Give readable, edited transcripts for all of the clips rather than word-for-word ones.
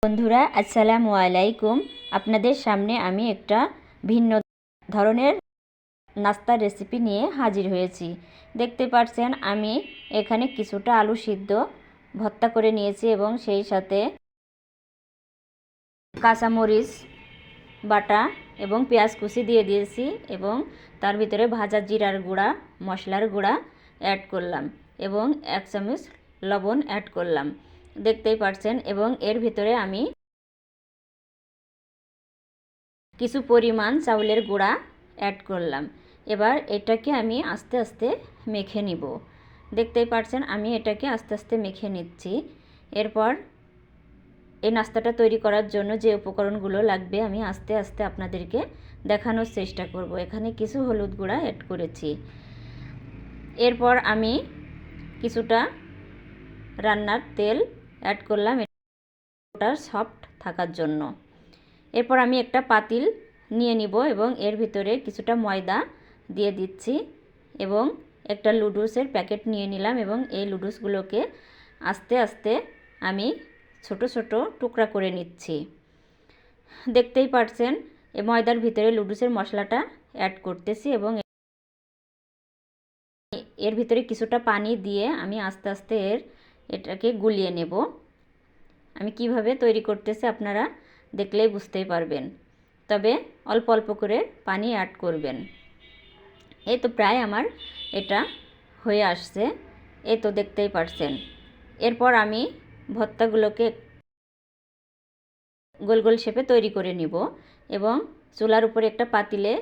বন্ধুরা আসসালামু আলাইকুম। আপনাদের সামনে আমি একটা ভিন্ন ধরনের নাস্তার রেসিপি নিয়ে হাজির হয়েছি। দেখতে পাচ্ছেন আমি এখানে কিছুটা আলু সিদ্ধ ভর্তা করে নিয়েছি এবং সেই সাথে কাঁচামরিচ বাটা এবং পেঁয়াজ কুচি দিয়ে দিয়েছি এবং তার ভিতরে ভাজা জিরার গুঁড়া মশলার গুঁড়া অ্যাড করলাম এবং 1 চামচ লবণ অ্যাড করলাম, দেখতেই পাচ্ছেন। এবং এর ভিতরে আমি কিছু পরিমাণ চাউলের গুঁড়া অ্যাড করলাম। এবার এটাকে আমি আস্তে আস্তে মেখে নিব। দেখতেই পাচ্ছেন আমি এটাকে আস্তে আস্তে মেখে নিচ্ছি। এরপর এই নাস্তাটা তৈরি করার জন্য যে উপকরণগুলো লাগবে আমি আস্তে আস্তে আপনাদেরকে দেখানোর চেষ্টা করব। এখানে কিছু হলুদ গুঁড়া অ্যাড করেছি। এরপর আমি কিছুটা রান্নার তেল অ্যাড করলাম এটা সফট থাকার জন্য। এরপর আমি একটা পাতিল নিয়ে নিব এবং এর ভিতরে কিছুটা ময়দা দিয়ে দিচ্ছি এবং একটা লুডুসের প্যাকেট নিয়ে নিলাম এবং এই লুডুসগুলোকে আস্তে আস্তে আমি ছোট ছোট টুকরা করে নিচ্ছি। দেখতেই পাচ্ছেন এই ময়দার ভিতরে লুডুসের মশলাটা অ্যাড করতেছি এবং এর ভিতরে কিছুটা পানি দিয়ে আমি আস্তে আস্তে এটাকে গুলিয়ে নেব। আমি কিভাবে তৈরি করতেছি আপনারা দেখলেই বুঝতেই পারবেন, তবে অল্প অল্প করে পানি অ্যাড করবেন। এই তো প্রায় আমার এটা হয়ে আসছে, এই তো দেখতেই পারছেন। এরপর আমি ভর্তাগুলোকে গোল গোল শেপে তৈরি করে নিব এবং চুলার উপরে একটা পাতিলে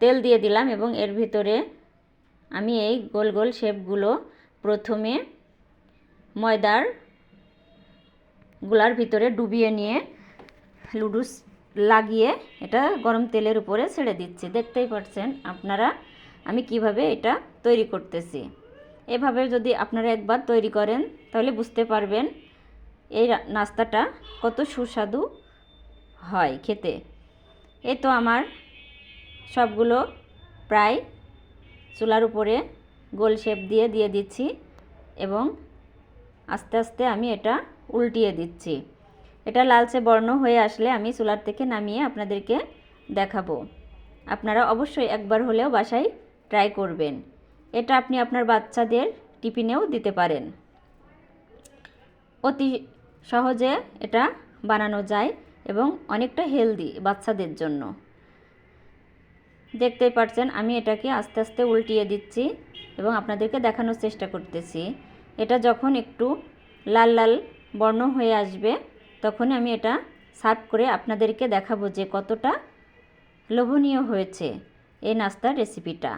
তেল দিয়ে দিলাম এবং এর ভিতরে আমি এই গোল গোল শেপগুলো প্রথমে ময়দার গুলার ভিতরে ডুবিয়ে নিয়ে লুডুস লাগিয়ে এটা গরম তেলের উপরে ছেড়ে দিচ্ছি। দেখতেই পাচ্ছেন আপনারা আমি কিভাবে এটা তৈরি করতেছি। এভাবে যদি আপনারা একবার তৈরি করেন তাহলে বুঝতে পারবেন এই নাস্তাটা কত সুস্বাদু হয় খেতে। এই তো আমার সবগুলো প্রায় চুলার উপরে গোল শেপ দিয়ে দিচ্ছি এবং আস্তে আস্তে আমি এটা উল্টিয়ে দিচ্ছি। এটা লালচে বর্ণ হয়ে আসলে আমি চুলার থেকে নামিয়ে আপনাদেরকে দেখাবো। আপনারা অবশ্যই একবার হলেও বাসায় ট্রাই করবেন। এটা আপনি আপনার বাচ্চাদের টিফিনেও দিতে পারেন। অতি সহজে এটা বানানো যায় এবং অনেকটা হেলদি বাচ্চাদের জন্য। দেখতেই পাচ্ছেন আমি এটাকে আস্তে আস্তে উল্টিয়ে দিচ্ছি এবং আপনাদেরকে দেখানোর চেষ্টা করতেছি। এটা যখন একটু লাল লাল বর্ণ হয়ে আসবে তখনই আমি এটা সার্ভ করে আপনাদেরকে দেখাবো যে কতটা লোভনীয় হয়েছে এই নাস্তার রেসিপিটা।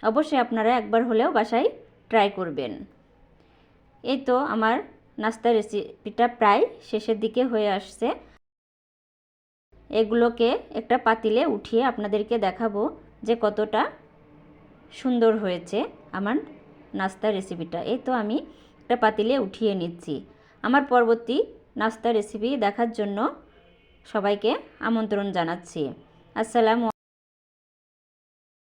অবশ্যই আপনারা একবার হলেও বাসায় ট্রাই করবেন। এই তো আমার নাস্তার রেসিপিটা প্রায় শেষের দিকে হয়ে আসছে। এগুলোকে একটা পাতিলে উঠিয়ে আপনাদেরকে দেখাবো যে কতটা সুন্দর হয়েছে আমার নাস্তার রেসিপিটা। এই তো আমি একটা পাতিলে উঠিয়ে নিচ্ছি। আমার পরবর্তী নাস্তার রেসিপি দেখার জন্য সবাইকে আমন্ত্রণ জানাচ্ছি। আসসালামু